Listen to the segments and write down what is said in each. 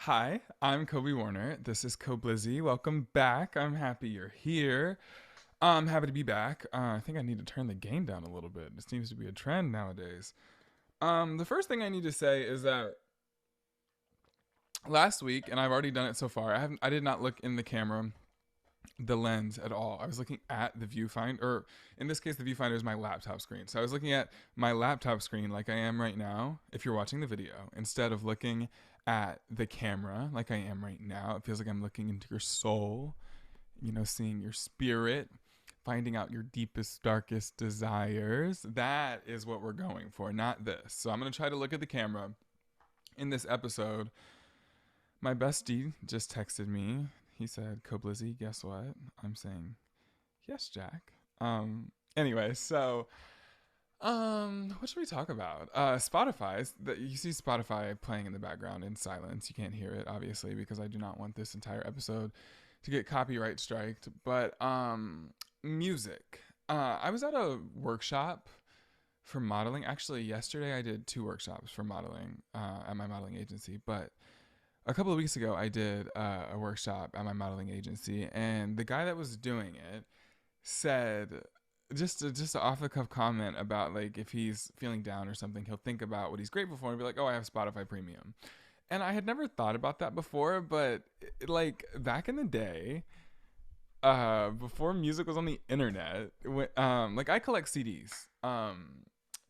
Hi, I'm Kobe Warner. This is KOBLIZZY. Welcome back. I'm happy you're here. I'm happy to be back. I think I need to turn the gain down a little bit. It seems to be a trend nowadays. The first thing I need to say is that last week, and I've already done it so far. I did not look in the camera, the lens at all. I was looking at the viewfinder, or in this case, the viewfinder is my laptop screen. So I was looking at my laptop screen like I am right now. If you're watching the video, instead of looking at the camera like I am right now, it feels like I'm looking into your soul. Seeing your spirit, finding out your deepest, darkest desires. That is what we're going for, not this. So I'm gonna try to look at the camera in this episode. My bestie just texted me. He said, "KOBLIZZY, guess what?" I'm saying, "Yes, Jack." Anyway, so what should we talk about? Spotify's that you see Spotify playing in the background in silence. You can't hear it, obviously, because I do not want this entire episode to get copyright striked. But music. I was at a workshop for modeling. Actually, yesterday I did two workshops for modeling at my modeling agency, but a couple of weeks ago I did a workshop at my modeling agency, and the guy that was doing it said just an off the cuff comment about like if he's feeling down or something, he'll think about what he's grateful for and be like, "Oh, I have Spotify Premium." And I had never thought about that before, but like back in the day, before music was on the internet, like I collect CDs,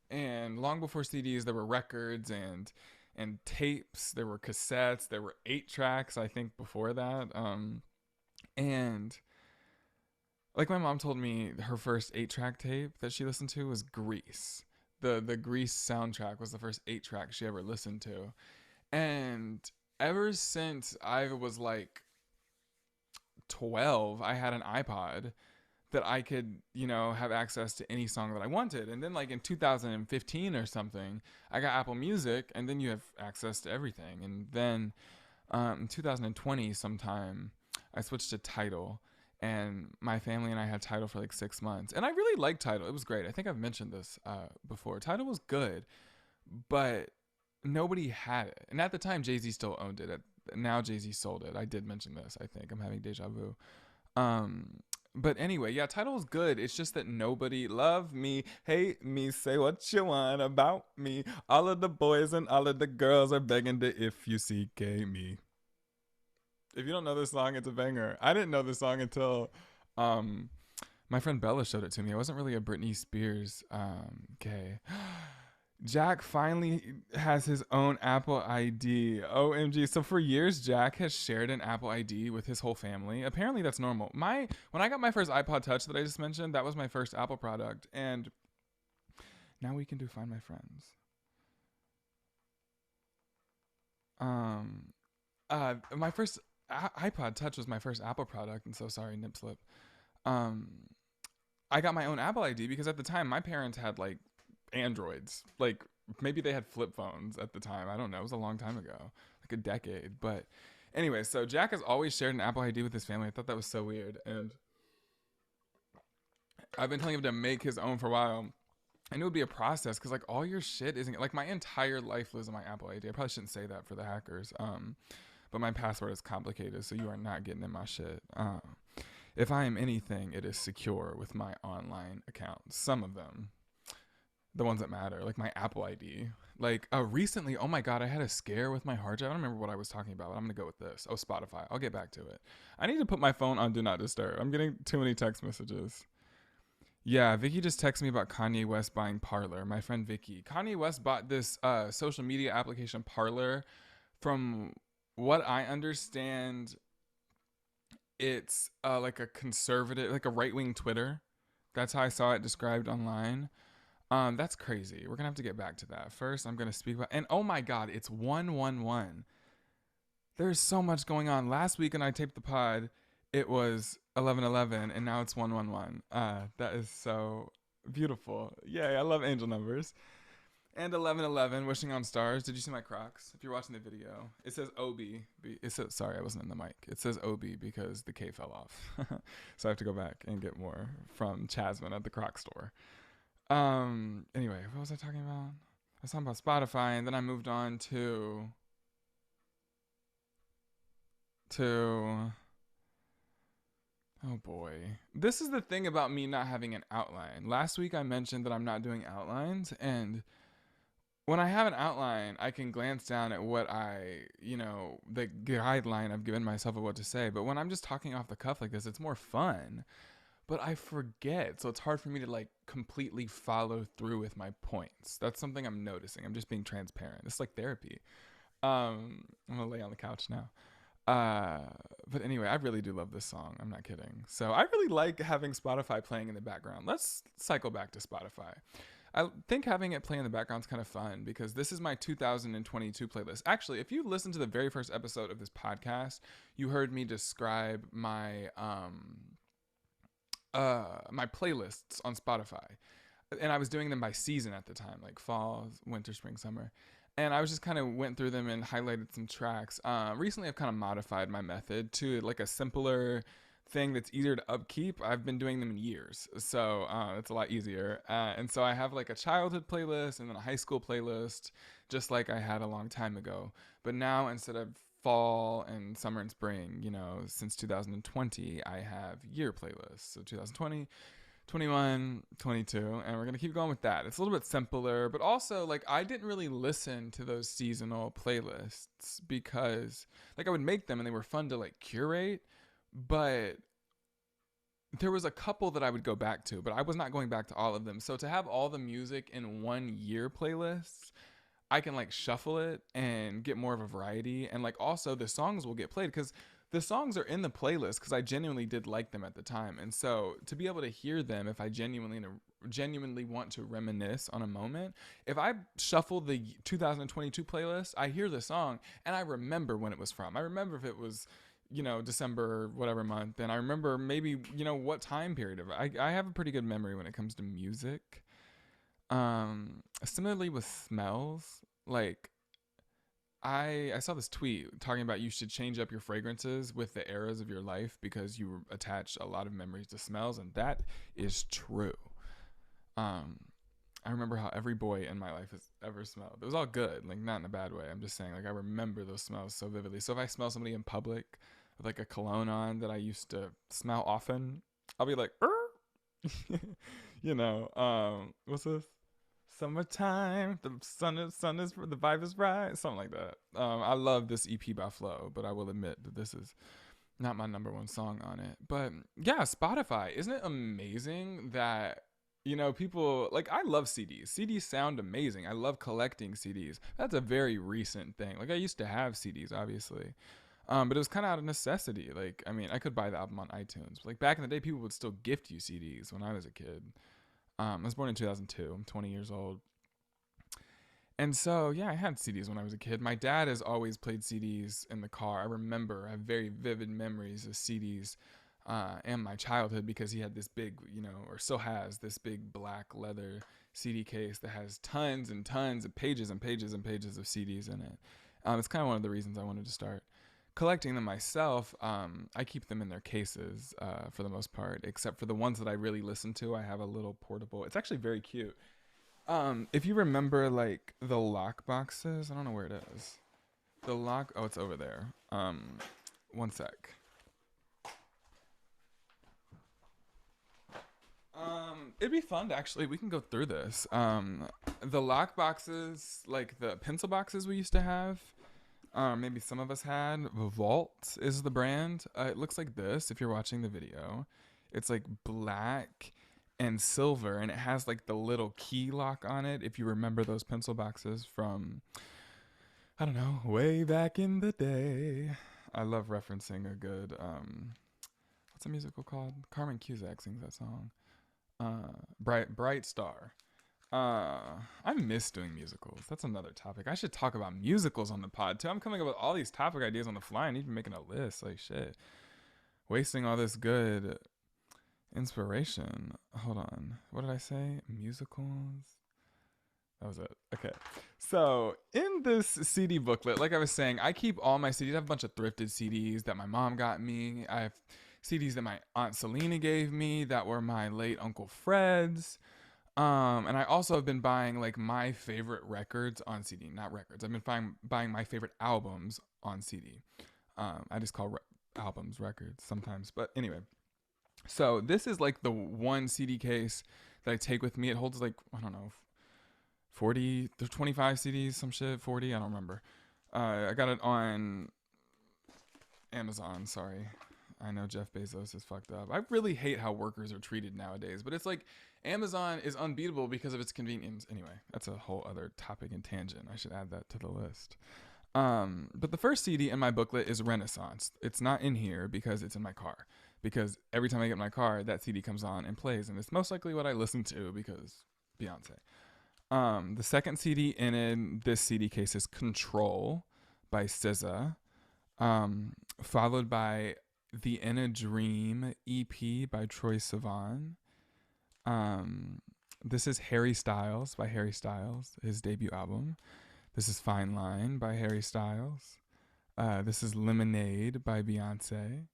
and long before CDs, there were records and tapes. There were cassettes. There were 8 tracks. I think before that, and like my mom told me, her first 8 track tape that she listened to was Grease. The Grease soundtrack was the first 8 track she ever listened to, and ever since I was like 12, I had an iPod that I could, have access to any song that I wanted. And then like in 2015 or something, I got Apple Music, and then you have access to everything. And then in 2020 sometime, I switched to Tidal, and my family and I had Tidal for like 6 months. And I really liked Tidal. It was great. I think I've mentioned this before. Tidal was good, but nobody had it. And at the time, Jay-Z still owned it. Now Jay-Z sold it. I did mention this, I think. I'm having deja vu. Um, but anyway, yeah, Tidal is good. It's just that nobody love me, hate me, say what you want about me. All of the boys and all of the girls are begging to if you CK me. If you don't know this song, it's a banger. I didn't know this song until um my friend Bella showed it to me. I wasn't really a Britney Spears gay. Jack finally has his own Apple ID. OMG. So for years Jack has shared an Apple ID with his whole family. Apparently that's normal. When I got my first iPod Touch that I just mentioned, that was my first Apple product, and now we can do Find My Friends. Um my first iPod Touch was my first Apple product, and so sorry, nip slip. Um I got my own Apple ID because at the time my parents had like Androids. Like maybe they had flip phones at the time. I don't know. It was a long time ago, like a decade. But anyway, so Jack has always shared an Apple ID with his family. I thought that was so weird, and I've been telling him to make his own for a while. I knew it would be a process because like all your shit isn't like my entire life lives in my Apple ID. I probably shouldn't say that for the hackers. But my password is complicated, so you are not getting in my shit. If I am anything, it is secure with my online accounts. Some of them, the ones that matter, like my Apple ID. Like recently, oh my god, I had a scare with my hard drive. I don't remember what I was talking about, but I'm gonna go with this. Oh, Spotify. I'll get back to it. I need to put my phone on Do Not Disturb. I'm getting too many text messages. Yeah, Vicky just texted me about Kanye West buying Parler. My friend Vicky. Kanye West bought this social media application Parler. From what I understand, it's like a conservative, like a right wing Twitter. That's how I saw it described online. That's crazy. We're gonna have to get back to that. First, I'm gonna speak about, and oh my god, it's 111. There's so much going on. Last week when I taped the pod, it was 1111, and now it's 111. That is so beautiful. Yay! I love angel numbers. And 1111, wishing on stars. Did you see my Crocs? If you're watching the video, it says OB. It says, sorry, I wasn't in the mic. It says OB because the K fell off. So I have to go back and get more from Chasman at the Croc store. Anyway, what was I talking about? I was talking about Spotify, and then I moved on to to, oh boy. This is the thing about me not having an outline. Last week I mentioned that I'm not doing outlines, and when I have an outline, I can glance down at what the guideline I've given myself of what to say. But when I'm just talking off the cuff like this, it's more fun. But I forget, so it's hard for me to like completely follow through with my points. That's something I'm noticing. I'm just being transparent. It's like therapy. I'm gonna lay on the couch now. Uh, but anyway, I really do love this song. I'm not kidding. So I really like having Spotify playing in the background. Let's cycle back to Spotify. I think having it play in the background is kind of fun because this is my 2022 playlist. Actually, if you listen to the very first episode of this podcast, you heard me describe my playlists on Spotify. And I was doing them by season at the time, like fall, winter, spring, summer. And I was just kind of went through them and highlighted some tracks. Recently, I've kind of modified my method to like a simpler thing that's easier to upkeep. I've been doing them in years, so it's a lot easier. And so I have like a childhood playlist and then a high school playlist, just like I had a long time ago. But now instead of fall and summer and spring, since 2020, I have year playlists. So 2020, 21, 22, and we're going to keep going with that. It's a little bit simpler, but also like I didn't really listen to those seasonal playlists because like I would make them and they were fun to like curate, but there was a couple that I would go back to, but I was not going back to all of them. So to have all the music in one year playlist, I can like shuffle it and get more of a variety, and like also the songs will get played because the songs are in the playlist because I genuinely did like them at the time. And so to be able to hear them, if I genuinely want to reminisce on a moment, if I shuffle the 2022 playlist, I hear the song and I remember when it was from. I remember if it was, December, whatever month, and I remember maybe, what time period of it. I have a pretty good memory when it comes to music. Similarly with smells, like I saw this tweet talking about you should change up your fragrances with the eras of your life because you attach a lot of memories to smells, and that is true. I remember how every boy in my life has ever smelled. It was all good, like not in a bad way. I'm just saying, like I remember those smells so vividly. So if I smell somebody in public with like a cologne on that I used to smell often, I'll be like, what's this? Summertime, the sun is the vibe is right, something like that. I love this EP by Flo, but I will admit that this is not my number one song on it. But yeah, Spotify, isn't it amazing that people like, I love CDs. CDs sound amazing. I love collecting CDs. That's a very recent thing. Like I used to have CDs, obviously. But it was kind of out of necessity. Like, I mean, I could buy the album on iTunes. But like back in the day, people would still gift you CDs when I was a kid. I was born in 2002. I'm 20 years old. And so, yeah, I had CDs when I was a kid. My dad has always played CDs in the car. I have very vivid memories of CDs and my childhood because he had this big, or still has this big black leather CD case that has tons and tons of pages and pages and pages of CDs in it. It's kind of one of the reasons I wanted to start collecting them myself. I keep them in their cases for the most part, except for the ones that I really listen to. I have a little portable. It's actually very cute. If you remember like the lock boxes, I don't know where it is. Oh, it's over there. One sec. It'd be fun to actually, we can go through this. The lock boxes, like the pencil boxes we used to have, maybe some of us had. Vault is the brand. It looks like this if you're watching the video. It's like black and silver, and it has like the little key lock on it. If you remember those pencil boxes from, I don't know, way back in the day. I love referencing a good, what's a musical called? Carmen Cusack sings that song. Bright Star. I miss doing musicals. That's another topic. I should talk about musicals on the pod too. I'm coming up with all these topic ideas on the fly. I need to be making a list. Like shit, wasting all this good inspiration. Hold on. What did I say? Musicals. That was it. Okay. So in this CD booklet, like I was saying, I keep all my CDs. I have a bunch of thrifted CDs that my mom got me. I have CDs that my Aunt Selena gave me that were my late Uncle Fred's. And I also have been buying like my favorite records on CD, not records. I've been buying my favorite albums on CD. I just call albums records sometimes. But anyway, so this is like the one CD case that I take with me. It holds like, I don't know, 40, there's 25 CDs, some shit, 40, I don't remember. I got it on Amazon, sorry. I know Jeff Bezos is fucked up. I really hate how workers are treated nowadays, but it's like Amazon is unbeatable because of its convenience. Anyway, that's a whole other topic and tangent. I should add that to the list. But the first CD in my booklet is Renaissance. It's not in here because it's in my car. Because every time I get in my car, that CD comes on and plays, and it's most likely what I listen to because Beyonce. The second CD in this CD case is Control by SZA, followed by The In a Dream EP by Troye Sivan. This is Harry Styles by Harry Styles, his debut album. This is Fine Line by Harry Styles. This is Lemonade by Beyonce.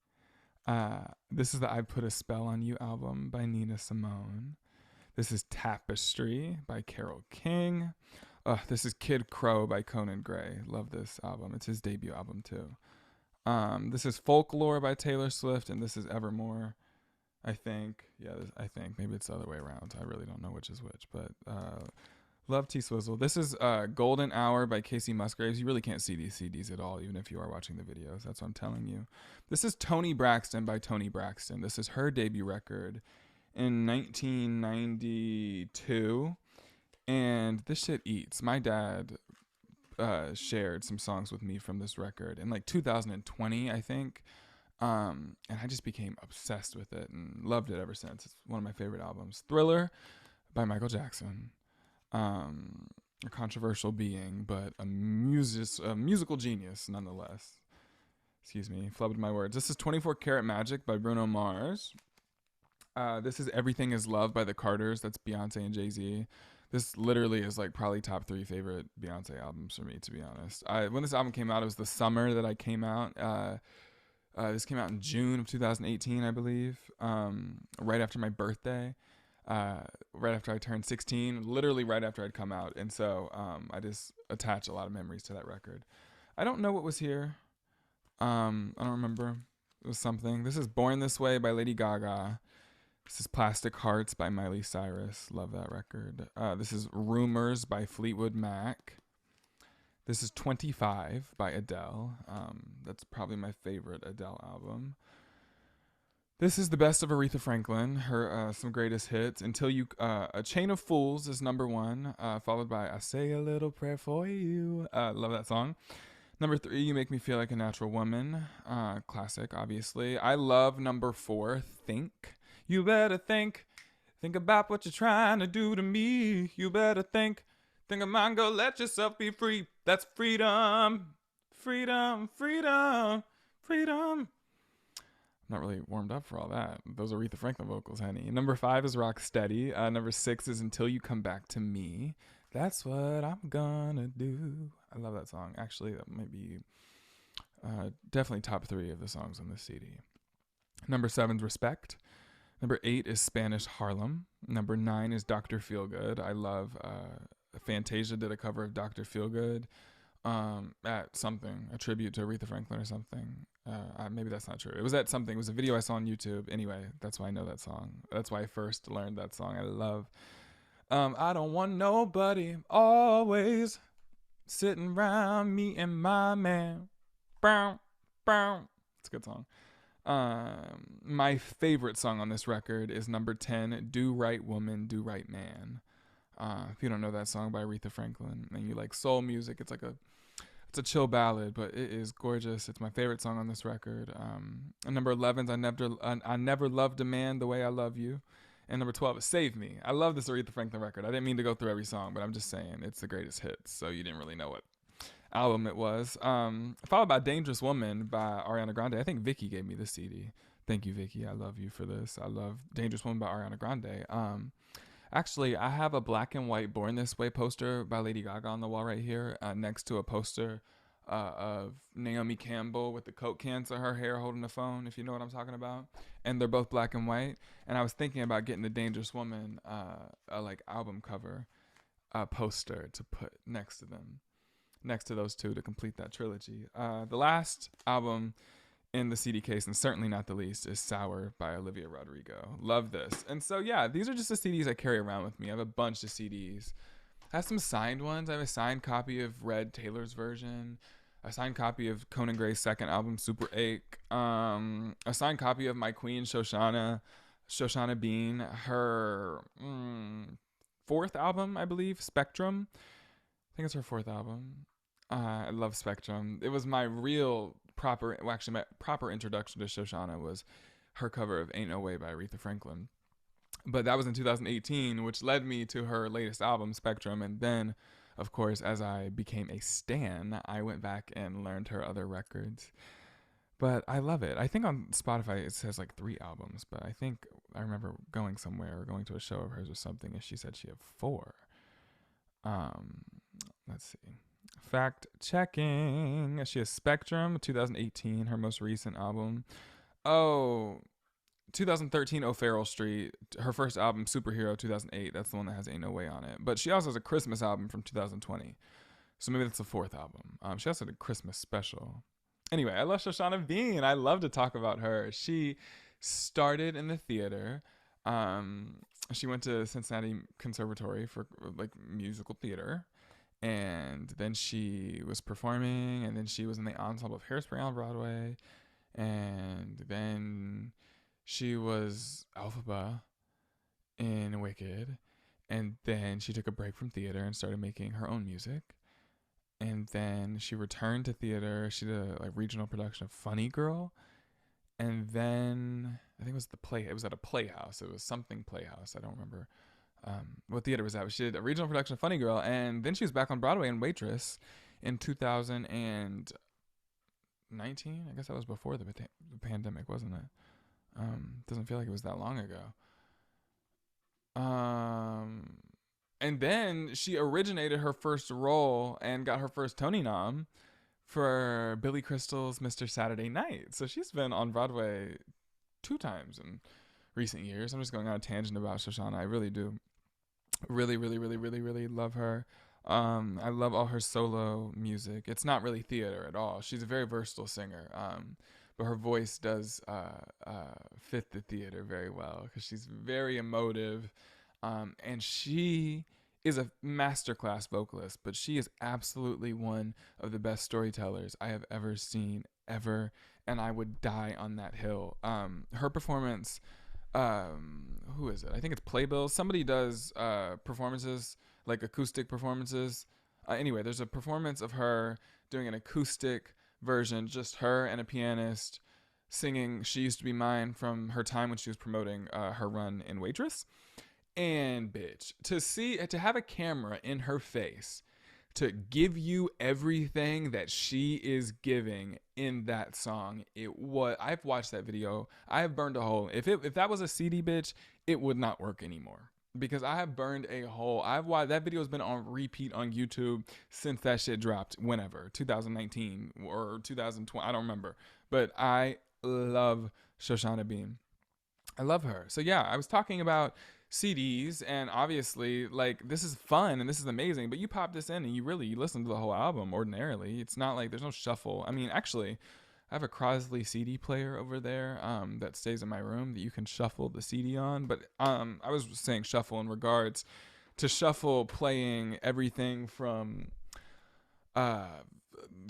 This is the I Put a Spell on You album by Nina Simone. This is Tapestry by Carole King. This is Kid Crow by Conan Gray. Love this album. It's his debut album too. This is Folklore by Taylor Swift, and this is Evermore, I think. Yeah, I think. Maybe it's the other way around. I really don't know which is which, but love T-Swizzle. This is Golden Hour by Casey Musgraves. You really can't see these CDs at all, even if you are watching the videos. That's what I'm telling you. This is Toni Braxton by Toni Braxton. This is her debut record in 1992, and this shit eats. My dad shared some songs with me from this record in like 2020, I think, and I just became obsessed with it and loved it ever since. It's one of my favorite albums. Thriller by Michael Jackson. A controversial being, but a musical genius nonetheless. Excuse me, flubbed my words. This is 24 Karat Magic by Bruno Mars. This is Everything Is Love by the Carters. That's Beyonce and Jay-Z. This literally is like probably top 3 favorite Beyonce albums for me, to be honest. When this album came out, it was the summer that I came out. This came out in June of 2018, I believe, right after my birthday, right after I turned 16, literally right after I'd come out. And so I just attach a lot of memories to that record. I don't know what was here. I don't remember. It was something. This is Born This Way by Lady Gaga. This is Plastic Hearts by Miley Cyrus. Love that record. This is Rumors by Fleetwood Mac. This is 25 by Adele. That's probably my favorite Adele album. This is the best of Aretha Franklin. Her some greatest hits. A Chain of Fools is number 1, followed by I Say a Little Prayer for You. Love that song. Number 3, You Make Me Feel Like a Natural Woman. Classic, obviously. I love number 4, Think. You better think about what you're trying to do to me. You better think of mine, go let yourself be free. That's freedom, freedom, freedom, freedom. I'm not really warmed up for all that. Those are Aretha Franklin vocals, honey. Number 5 is Rock Steady. Number 6 is Until You Come Back to Me. That's what I'm gonna do. I love that song. Actually, that might be definitely top 3 of the songs on this CD. Number 7 is Respect. Number 8 is Spanish Harlem. Number 9 is Dr. Feelgood. I love Fantasia did a cover of Dr. Feelgood at something, a tribute to Aretha Franklin or something. Maybe that's not true. It was at something. It was a video I saw on YouTube. Anyway, that's why I know that song. That's why I first learned that song. I love I don't want nobody always sitting around me and my man. Bow, bow. It's a good song. My favorite song on this record is number 10, Do Right Woman, Do Right Man. If you don't know that song by Aretha Franklin and you like soul music, it's a chill ballad, but it is gorgeous. It's my favorite song on this record. And number 11 is I Never Loved a Man the Way I Love You. And number 12 is Save Me. I love this Aretha Franklin record. I didn't mean to go through every song, but I'm just saying it's the greatest hits, so you didn't really know what album it was. Followed by Dangerous Woman by Ariana Grande. I think Vicky gave me this CD. Thank you, Vicky. I love you for this. I love Dangerous Woman by Ariana Grande. Actually, I have a black and white Born This Way poster by Lady Gaga on the wall right here, next to a poster of Naomi Campbell with the Coke cans to her hair holding the phone, if you know what I'm talking about. And they're both black and white. And I was thinking about getting the Dangerous Woman album cover poster to put next to them. next to those two to complete that trilogy. The last album in the CD case, and certainly not the least, is Sour by Olivia Rodrigo. Love this. And so, yeah, these are just the CDs I carry around with me. I have a bunch of CDs. I have some signed ones. I have a signed copy of Red Taylor's version, a signed copy of Conan Gray's second album, Super Ache, a signed copy of my queen, Shoshana Bean, her fourth album, I believe, Spectrum. I think it's her fourth album. I love Spectrum. It was my real proper, well, actually, my proper introduction to Shoshana was her cover of Ain't No Way by Aretha Franklin. But that was in 2018, which led me to her latest album, Spectrum. And then, of course, as I became a stan, I went back and learned her other records. But I love it. I think on Spotify it says like 3 albums, but I think I remember going somewhere or going to a show of hers or something, and she said she had 4. Let's see. Fact checking. She has Spectrum, 2018, her most recent album. Oh, 2013, O'Farrell Street, her first album, Superhero, 2008. That's the one that has Ain't No Way on it. But she also has a Christmas album from 2020. So maybe that's the 4th album. She also had a Christmas special. Anyway, I love Shoshana Bean. I love to talk about her. She started in the theater. She went to Cincinnati Conservatory for like musical theater. And then she was performing, and then she was in the ensemble of Hairspray on Broadway. And then she was Elphaba in Wicked. And then she took a break from theater and started making her own music. And then she returned to theater. She did a like regional production of Funny Girl. And then I think it was it was at a playhouse. It was something Playhouse. I don't remember what theater was that. But she did a regional production of Funny Girl. And then she was back on Broadway in Waitress in 2019. I guess that was before the pandemic, wasn't it? Doesn't feel like it was that long ago. And then she originated her first role and got her first Tony nom for Billy Crystal's Mr. Saturday Night. So she's been on Broadway 2 times in recent years. I'm just going on a tangent about Shoshana. I really do. Really, really, really, really, really love her. I love all her solo music. It's not really theater at all. She's a very versatile singer. But her voice does fit the theater very well because she's very emotive. And she is a masterclass vocalist, but she is absolutely one of the best storytellers I have ever seen, ever. And I would die on that hill. Her performance, who is it? I think it's Playbill. Somebody does performances, like acoustic performances. Anyway, there's a performance of her doing an acoustic version, just her and a pianist singing She Used to Be Mine from her time when she was promoting her run in Waitress. And bitch, to have a camera in her face to give you everything that she is giving in that song, I've watched that video. I have burned a hole. If that was a CD, bitch, it would not work anymore. Because I have burned a hole. I've watched that video has been on repeat on YouTube since that shit dropped. Whenever 2019 or 2020, I don't remember. But I love Shoshana Bean. I love her. So yeah, I was talking about CDs, and obviously, like, this is fun and this is amazing. But you pop this in and you listen to the whole album ordinarily. It's not like there's no shuffle. I mean, actually, I have a Crosley CD player over there that stays in my room that you can shuffle the CD on. But I was saying shuffle in regards to shuffle playing everything from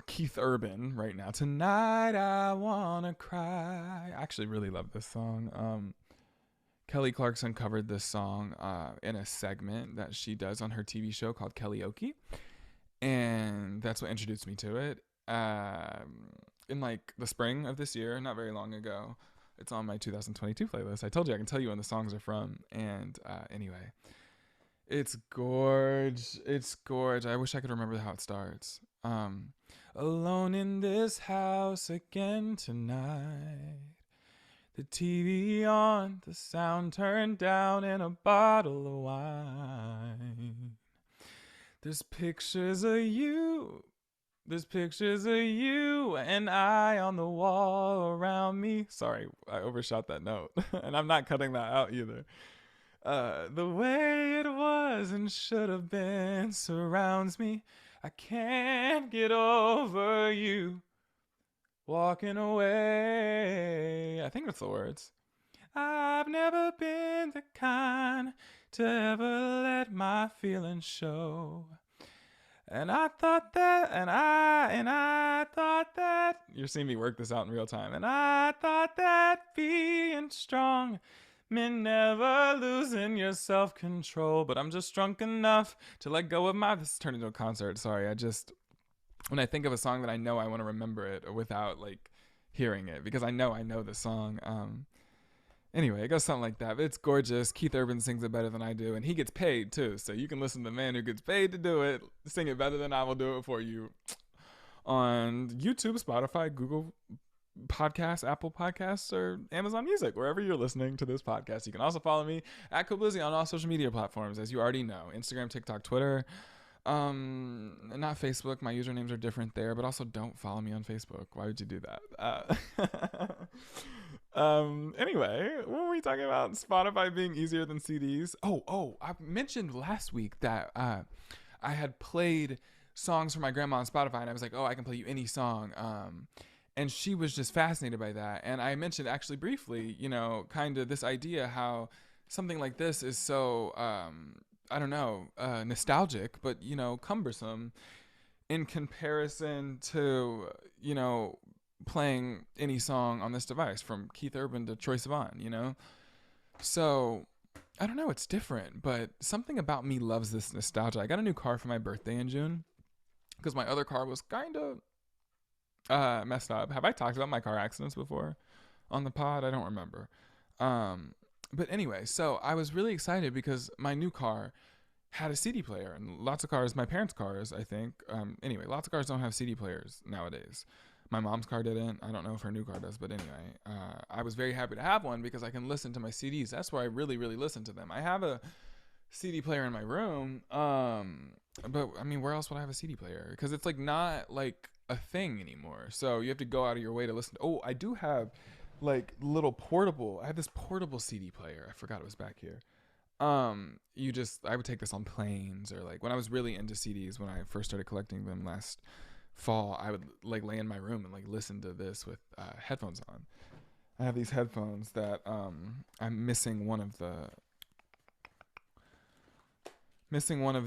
Keith Urban right now. Tonight I Wanna Cry. I actually really love this song. Kelly Clarkson covered this song in a segment that she does on her TV show called Kellyoke. And that's what introduced me to it. In like the spring of this year, not very long ago. It's on my 2022 playlist. I told you I can tell you when the songs are from. And anyway, it's gorge. It's gorge. I wish I could remember how it starts. Alone in this house again tonight. The TV on, the sound turned down, and a bottle of wine. There's pictures of you. There's pictures of you and I on the wall around me. Sorry, I overshot that note. And I'm not cutting that out either. The way it was and should have been surrounds me. I can't get over you walking away. I think that's the words. I've never been the kind to ever let my feelings show. And I thought that, and I thought that. You're seeing me work this out in real time. And I thought that being strong meant never losing your self control. But I'm just drunk enough to let go of my. This turned into a concert. Sorry, when I think of a song that I know, I want to remember it without like hearing it because I know the song. Anyway, it goes something like that. But it's gorgeous. Keith Urban sings it better than I do, and he gets paid too. So you can listen to the man who gets paid to do it, sing it better than I will do it for you on YouTube, Spotify, Google Podcasts, Apple Podcasts, or Amazon Music, wherever you're listening to this podcast. You can also follow me at KOBLIZZY on all social media platforms, as you already know. Instagram, TikTok, Twitter. Not Facebook. My usernames are different there, but also don't follow me on Facebook. Why would you do that? Anyway, what were we talking about? Spotify being easier than CDs. Oh, I mentioned last week that I had played songs from my grandma on Spotify, and I was like, oh, I can play you any song. And she was just fascinated by that. And I mentioned actually briefly, kind of this idea how something like this is so, I don't know, nostalgic, but, cumbersome in comparison to, playing any song on this device from Keith Urban to Troye Sivan, So, I don't know, it's different, but something about me loves this nostalgia. I got a new car for my birthday in June because my other car was kind of messed up. Have I talked about my car accidents before on the pod? I don't remember. But anyway, so I was really excited because my new car had a CD player, and lots of cars, my parents' cars, I think. Anyway, lots of cars don't have CD players nowadays. My mom's car didn't. I don't know if her new car does, but anyway, I was very happy to have one because I can listen to my CDs. That's where I really, really listen to them. I have a CD player in my room, but I mean, where else would I have a CD player? Because it's like not like a thing anymore. So you have to go out of your way to listen. Oh, I do have like little portable. I have this portable CD player. I forgot it was back here. I would take this on planes or like when I was really into CDs when I first started collecting them last fall, I would like lay in my room and like listen to this with headphones on. I have these headphones that I'm missing one of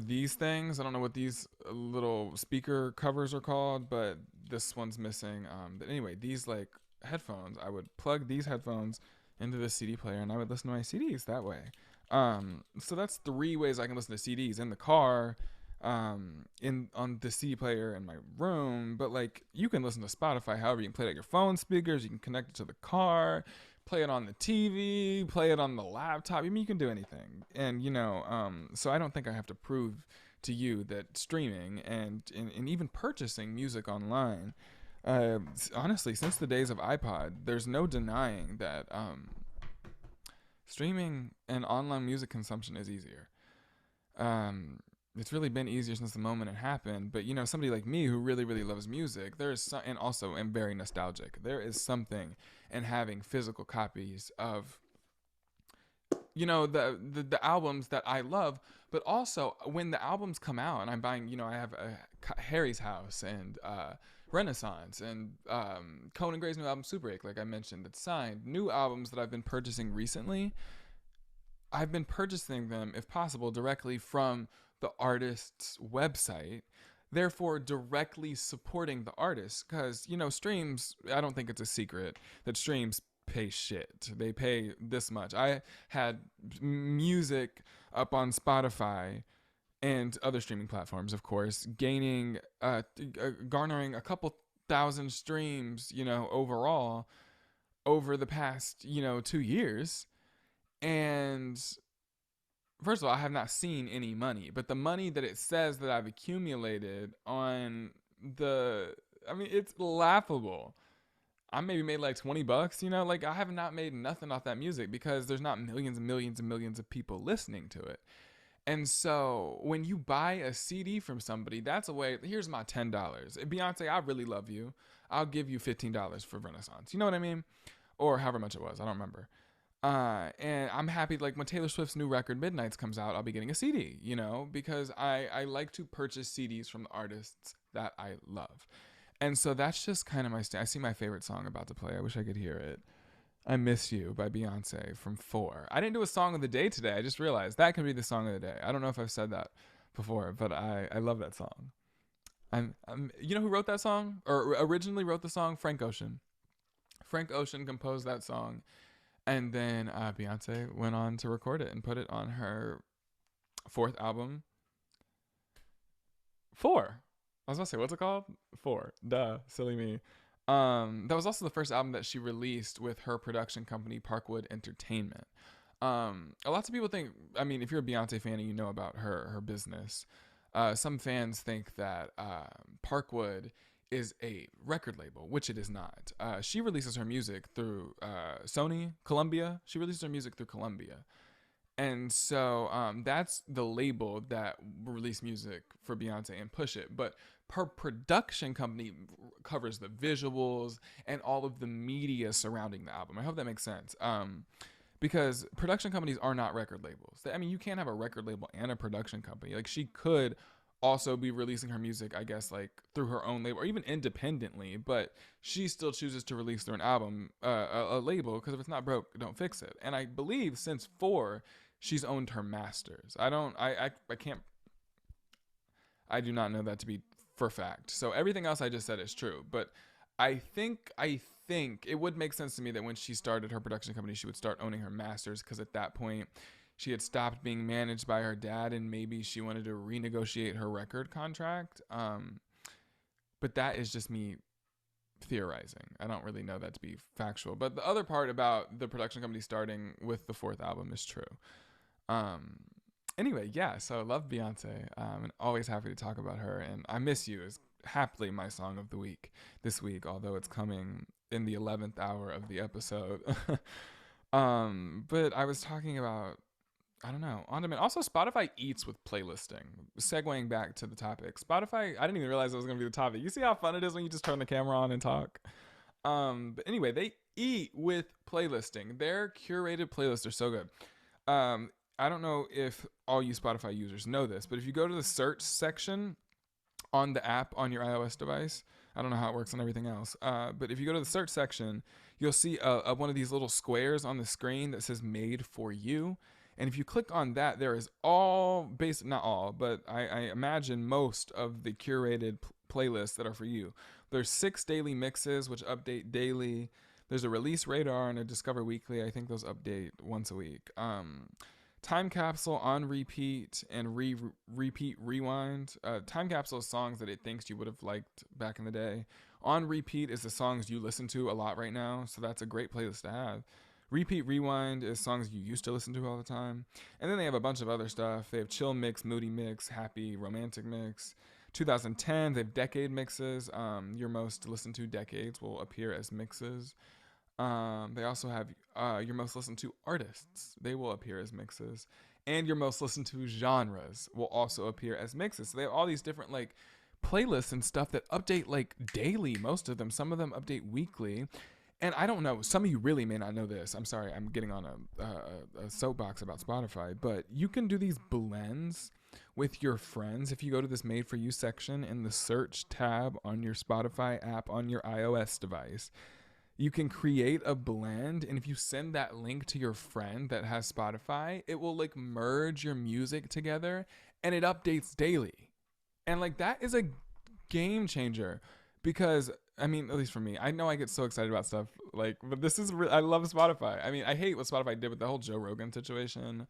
these things. I don't know what these little speaker covers are called, but this one's missing. But anyway, these like headphones, I would plug these headphones into the CD player and I would listen to my CDs that way. So that's 3 ways I can listen to CDs: in the car, on the CD player in my room. But like you can listen to Spotify however. You can play it at your phone speakers, you can connect it to the car, play it on the TV, play it on the laptop. I mean, you can do anything. And so I don't think I have to prove to you that streaming and even purchasing music online, honestly, since the days of iPod, there's no denying that streaming and online music consumption is easier. It's really been easier since the moment it happened. But somebody like me who really, really loves music, and also am very nostalgic. There is something in having physical copies of, the albums that I love. But also when the albums come out and I'm buying, I have Harry's House and Renaissance and Conan Gray's new album Super 8, like I mentioned, that's signed. New albums that I've been purchasing recently, I've been purchasing them, if possible, directly from the artist's website, therefore directly supporting the artist. Because streams, I don't think it's a secret that streams pay shit. They pay this much. I had music up on Spotify and other streaming platforms, of course, garnering a couple thousand streams, overall over the past 2 years. And first of all, I have not seen any money, but the money that it says that I've accumulated on it's laughable. I maybe made like $20, like I have not made nothing off that music because there's not millions and millions and millions of people listening to it. And so when you buy a CD from somebody, that's a way. Here's my $10. Beyonce, I really love you. I'll give you $15 for Renaissance. You know what I mean? Or however much it was. I don't remember. And I'm happy, like, when Taylor Swift's new record Midnights comes out, I'll be getting a CD, you know, because I like to purchase CDs from the artists that I love. And so that's just kind of my I see my favorite song about to play. I wish I could hear it. I Miss You by Beyonce from 4. I didn't do a song of the day today. I just realized that can be the song of the day. I don't know if I've said that before, but I love that song. You know who wrote that song or originally wrote the song? Frank Ocean. Frank Ocean composed that song, and then Beyonce went on to record it and put it on her fourth album. 4. I was about to say, what's it called? 4. Duh, silly me. That was also the first album that she released with her production company, Parkwood Entertainment. Lots of people think, I mean, if you're a Beyonce fan and you know about her business, some fans think that Parkwood is a record label, which it is not. She releases her music through Sony, Columbia. She releases her music through Columbia. And so that's the label that will release music for Beyonce and push it. But her production company covers the visuals and all of the media surrounding the album. I hope that makes sense. Because production companies are not record labels. I mean, you can't have a record label and a production company. Like, she could also be releasing her music, I guess, like through her own label or even independently, but she still chooses to release through an album, a label, because if it's not broke, don't fix it. And I believe since 4, she's owned her masters. I can't, I do not know that to be for fact. So everything else I just said is true, but I think it would make sense to me that when she started her production company, she would start owning her masters, because at that point she had stopped being managed by her dad and maybe she wanted to renegotiate her record contract. But that is just me theorizing. I don't really know that to be factual. But the other part about the production company starting with the 4th album is true. Anyway, yeah, so I love Beyonce. And always happy to talk about her. And I Miss You is happily my song of the week this week, although it's coming in the 11th hour of the episode. But I was talking about, I don't know, on demand. Also, Spotify eats with playlisting. Segueing back to the topic, Spotify, I didn't even realize it was going to be the topic. You see how fun it is when you just turn the camera on and talk? But anyway, they eat with playlisting. Their curated playlists are so good. I don't know if all you Spotify users know this, but if you go to the search section on the app on your iOS device, I don't know how it works on everything else, but if you go to the search section, you'll see one of these little squares on the screen that says Made for You. And if you click on that, there is not all, but I imagine most of the curated playlists that are for you. There's 6 daily mixes, which update daily. There's a release radar and a discover weekly. I think those update once a week. Time capsule, on repeat, and repeat rewind. Time capsule is songs that it thinks you would have liked back in the day. On repeat is the songs you listen to a lot right now, so that's a great playlist to have. Repeat rewind is songs you used to listen to all the time. And then they have a bunch of other stuff. They have chill mix, moody mix, happy, romantic mix. 2010, they have decade mixes. Your most listened to decades will appear as mixes. They also have your most listened to artists. They will appear as mixes. And your most listened to genres will also appear as mixes. So they have all these different like playlists and stuff that update like daily, most of them. Some of them update weekly. And I don't know, some of you really may not know this. I'm sorry, I'm getting on a soapbox about Spotify, but you can do these blends with your friends. If you go to this Made For You section in the search tab on your Spotify app on your iOS device, you can create a blend, and if you send that link to your friend that has Spotify, it will like merge your music together, and it updates daily. And like that is a game changer, because I mean, at least for me, I know I get so excited about stuff like, but this is I love Spotify. I mean, I hate what Spotify did with the whole Joe Rogan situation.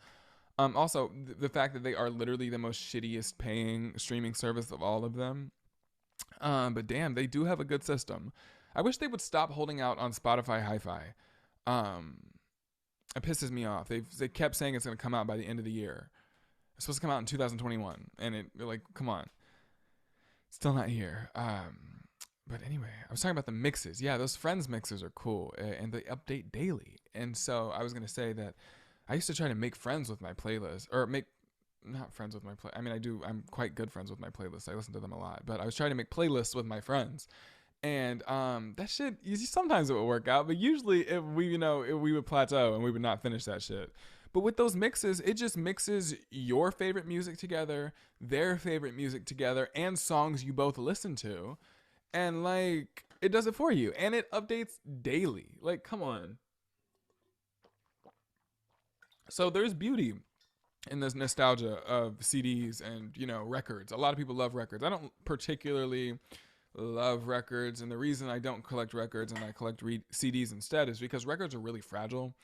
Also, the fact that they are literally the most shittiest paying streaming service of all of them. But damn, they do have a good system. I wish they would stop holding out on Spotify Hi-Fi. It pisses me off. They kept saying it's going to come out by the end of the year. It's supposed to come out in 2021, and you're like, come on, still not here. But anyway, I was talking about the mixes. Yeah, those Friends mixes are cool, and they update daily. And so I was going to say that I used to try to make friends with my playlist, or not friends with my play. I mean, I'm quite good friends with my playlists. I listen to them a lot, but I was trying to make playlists with my friends. And that shit sometimes it would work out, but usually if we would plateau and we would not finish that shit. But with those mixes, it just mixes your favorite music together, their favorite music together, and songs you both listen to, and like it does it for you, and it updates daily. Like, come on. So there's beauty in this nostalgia of CDs and records. A lot of people love records. I don't particularly love records, and the reason I don't collect records and I collect CDs instead is because records are really fragile.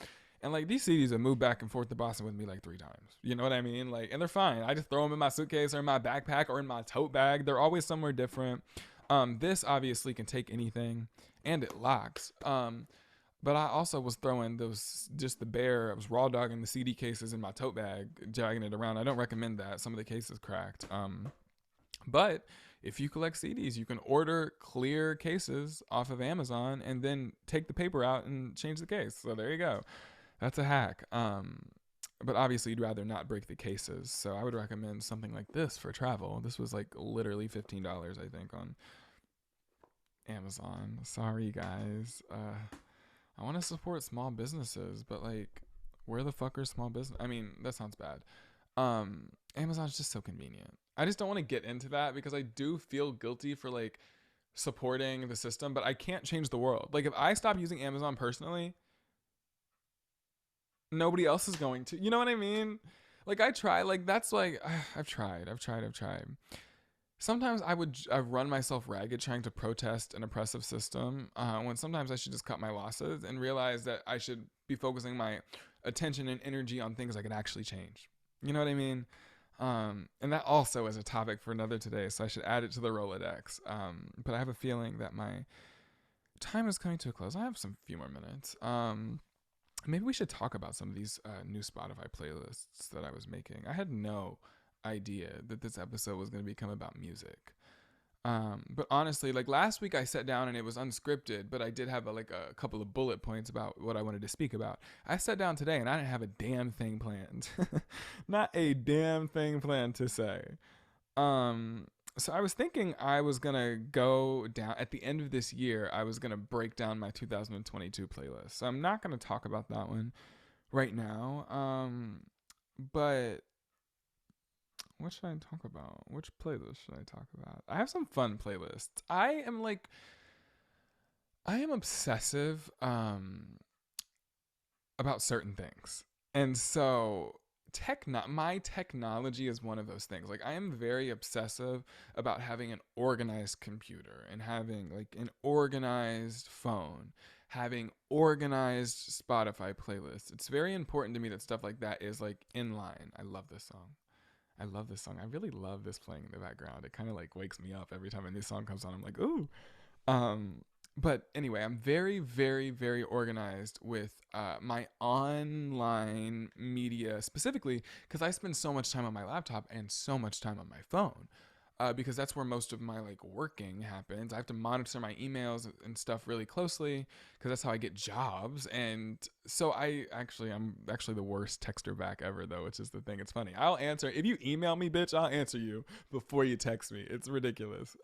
And like these CDs have moved back and forth to Boston with me like 3 times. You know what I mean? Like, and they're fine. I just throw them in my suitcase or in my backpack or in my tote bag. They're always somewhere different. This obviously can take anything, and it locks. But I also was throwing those just the bare. I was raw dogging the CD cases in my tote bag, dragging it around. I don't recommend that. Some of the cases cracked. But if you collect CDs, you can order clear cases off of Amazon and then take the paper out and change the case. So there you go. That's a hack. But obviously you'd rather not break the cases. So I would recommend something like this for travel. This was like literally $15, I think, on Amazon. Sorry, guys. I want to support small businesses, but like, where the fuck are small business? I mean, that sounds bad. Amazon's just so convenient. I just don't want to get into that because I do feel guilty for like supporting the system, but I can't change the world. Like, if I stop using Amazon personally, nobody else is going to. You know what I mean? Like, I try. Like, that's like I've tried. Sometimes I run myself ragged trying to protest an oppressive system, when sometimes I should just cut my losses and realize that I should be focusing my attention and energy on things I can actually change. You know what I mean? And that also is a topic for another today, so I should add it to the Rolodex. But I have a feeling that my time is coming to a close. I have some few more minutes. Maybe we should talk about some of these new Spotify playlists that I was making. I had no idea that this episode was going to become about music. But honestly, like last week I sat down and it was unscripted, but I did have a couple of bullet points about what I wanted to speak about. I sat down today and I didn't have a damn thing planned. Not a damn thing planned to say. So I was thinking I was going to go down at the end of this year. I was going to break down my 2022 playlist. So I'm not going to talk about that one right now. But what should I talk about? Which playlist should I talk about? I have some fun playlists. I am obsessive about certain things. And so my technology is one of those things. Like, I am very obsessive about having an organized computer and having like an organized phone, having organized Spotify playlists. It's very important to me that stuff like that is like in line. I love this song. I really love this playing in the background. It kind of like wakes me up every time a new song comes on. I'm like, ooh. But anyway, I'm very, very, very organized with my online media, specifically because I spend so much time on my laptop and so much time on my phone. Because that's where most of my like working happens. I have to monitor my emails and stuff really closely because that's how I get jobs. And so I'm actually the worst texter back ever, though, which is the thing. It's funny. I'll answer if you email me, bitch. I'll answer you before you text me. It's ridiculous.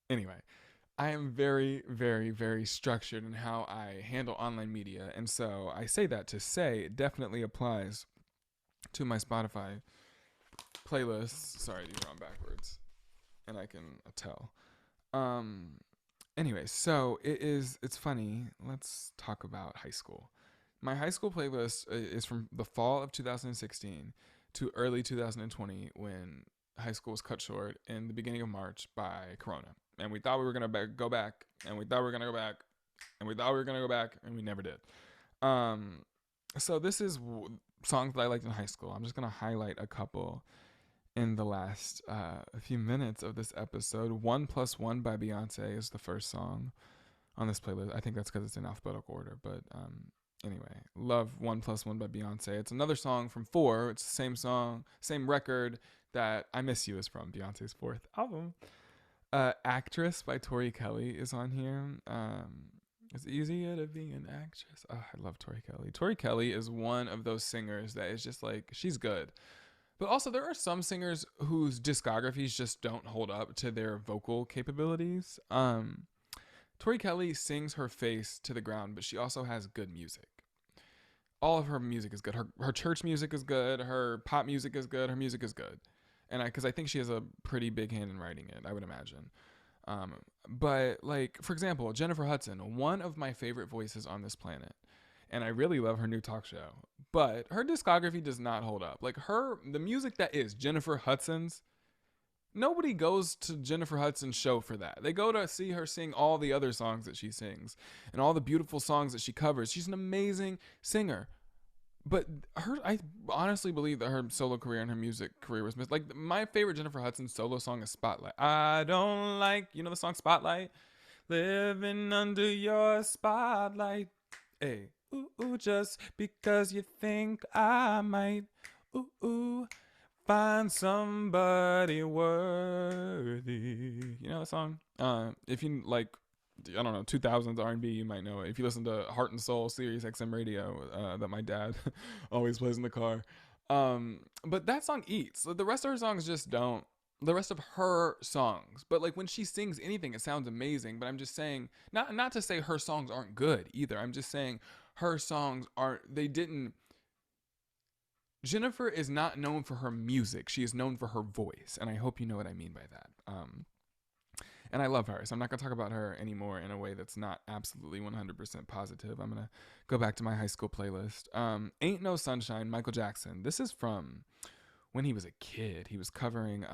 Anyway, I am very, very, very structured in how I handle online media, and so I say that to say it definitely applies to my Spotify playlists. Sorry, these are on backwards, and I can tell. Anyway, so it's funny. Let's talk about high school. My high school playlist is from the fall of 2016 to early 2020, when high school was cut short in the beginning of March by Corona. And we thought we were going to go back, and we thought we were going to go back, and we thought we were going to go back, and we never did. So this is songs that I liked in high school. I'm just going to highlight a couple in the last few minutes of this episode. 1+1 by Beyonce is the first song on this playlist. I think that's because it's in alphabetical order. But anyway, love 1+1 by Beyonce. It's another song from 4. It's the same song, same record that I Miss You is from, Beyonce's 4th album. Actress by Tori Kelly is on here. It's easier to be an actress. Oh, I love Tori Kelly. Tori Kelly is one of those singers that is just like, she's good, But also, there are some singers whose discographies just don't hold up to their vocal capabilities. Tori Kelly sings her face to the ground, but she also has good music. All of her music is good. Her church music is good. Her pop music is good. Her music is good, and because I think she has a pretty big hand in writing it, I would imagine. Um, but like for example, Jennifer Hudson, one of my favorite voices on this planet, and I really love her new talk show. But her discography does not hold up. Like the music that is Jennifer Hudson's, nobody goes to Jennifer Hudson's show for that. They go to see her sing all the other songs that she sings and all the beautiful songs that she covers. She's an amazing singer. But I honestly believe that her solo career and her music career was missed. Like my favorite Jennifer Hudson solo song is Spotlight. I don't like, the song Spotlight? Living under your spotlight. Hey, ooh, ooh, just because you think I might. Ooh, ooh, find somebody worthy. You know the song? If you like, I don't know, 2000s R&B, you might know it. If you listen to Heart and Soul, Sirius XM radio, that my dad always plays in the car. But that song eats. The rest of her songs just don't. The rest of her songs, but like when she sings anything, it sounds amazing. But I'm just saying, not to say her songs aren't good either. I'm just saying her songs aren't. They didn't. Jennifer is not known for her music. She is known for her voice, and I hope you know what I mean by that. And I love her, so I'm not gonna talk about her anymore in a way that's not absolutely 100% positive. I'm gonna go back to my high school playlist. "Ain't No Sunshine," Michael Jackson. This is from when he was a kid. He was covering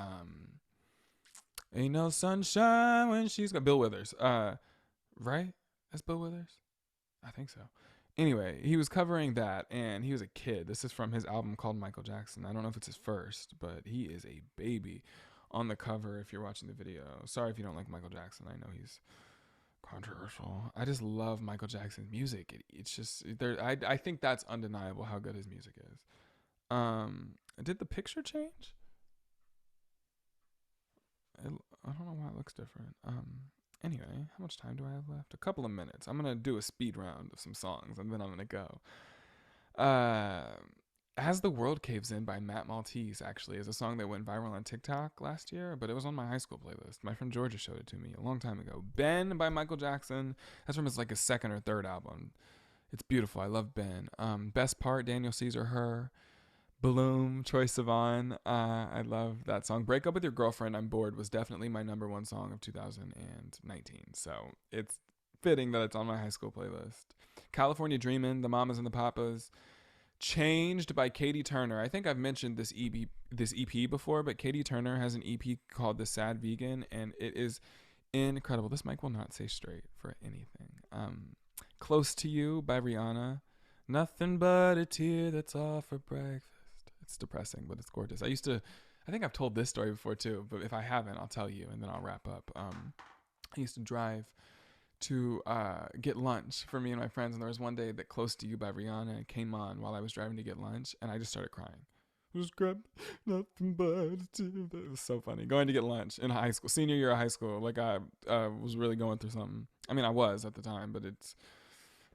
"Ain't No Sunshine When She's Got" Bill Withers. Right? That's Bill Withers? I think so. Anyway, he was covering that, and he was a kid. This is from his album called Michael Jackson. I don't know if it's his first, but he is a baby on the cover if you're watching the video. Sorry if you don't like Michael Jackson. I know he's controversial. I just love Michael Jackson's music. It's just there. I think that's undeniable how good his music is. Did the picture change? I don't know why it looks different. Anyway, how much time do I have left? A couple of minutes. I'm gonna do a speed round of some songs, and then I'm gonna go. As the World Caves In by Matt Maltese actually is a song that went viral on TikTok last year, but it was on my high school playlist. My friend Georgia showed it to me a long time ago. Ben by Michael Jackson. That's from his like his second or third album. It's beautiful. I love Ben. Best Part, Daniel Caesar, Her. Bloom, Troye Sivan. I love that song. Break Up With Your Girlfriend, I'm Bored was definitely my number one song of 2019. So it's fitting that it's on my high school playlist. California Dreamin', The Mamas and the Papas. Changed by Katie Turner. I think I've mentioned this EP before, but Katie Turner has an EP called The Sad Vegan, and it is incredible. This mic will not say straight for anything. Close to You by Rihanna. Nothing but a tear that's all for breakfast. It's depressing, but it's gorgeous. I think I've told this story before too, but if I haven't, I'll tell you and then I'll wrap up. I used to drive to get lunch for me and my friends, and there was one day that Close to You by Rihanna came on while I was driving to get lunch, and I just started crying. Just grab nothing but a tear. It was so funny. Going to get lunch in high school, senior year of high school, like I was really going through something. I mean, I was at the time, but it's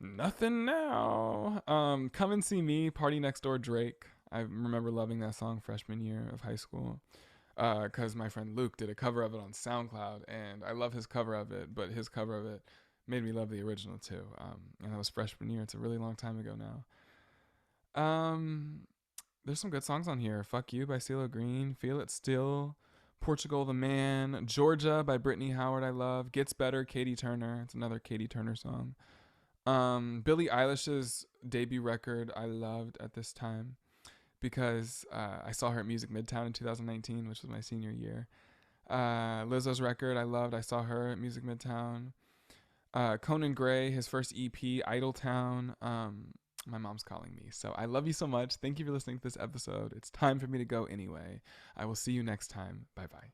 nothing now. Come and See Me, Party Next Door, Drake. I remember loving that song freshman year of high school because my friend Luke did a cover of it on SoundCloud, and I love his cover of it, but his cover of it made me love the original too. And that was freshman year. It's a really long time ago now. There's some good songs on here. Fuck You by CeeLo Green, Feel It Still, Portugal the Man, Georgia by Brittany Howard I love, Gets Better, Katie Turner. It's another Katie Turner song. Billie Eilish's debut record I loved at this time because I saw her at Music Midtown in 2019, which was my senior year. Lizzo's record I loved. I saw her at Music Midtown. Conan Gray, his first EP, Idletown. My mom's calling me. So I love you so much. Thank you for listening to this episode. It's time for me to go anyway. I will see you next time. Bye-bye.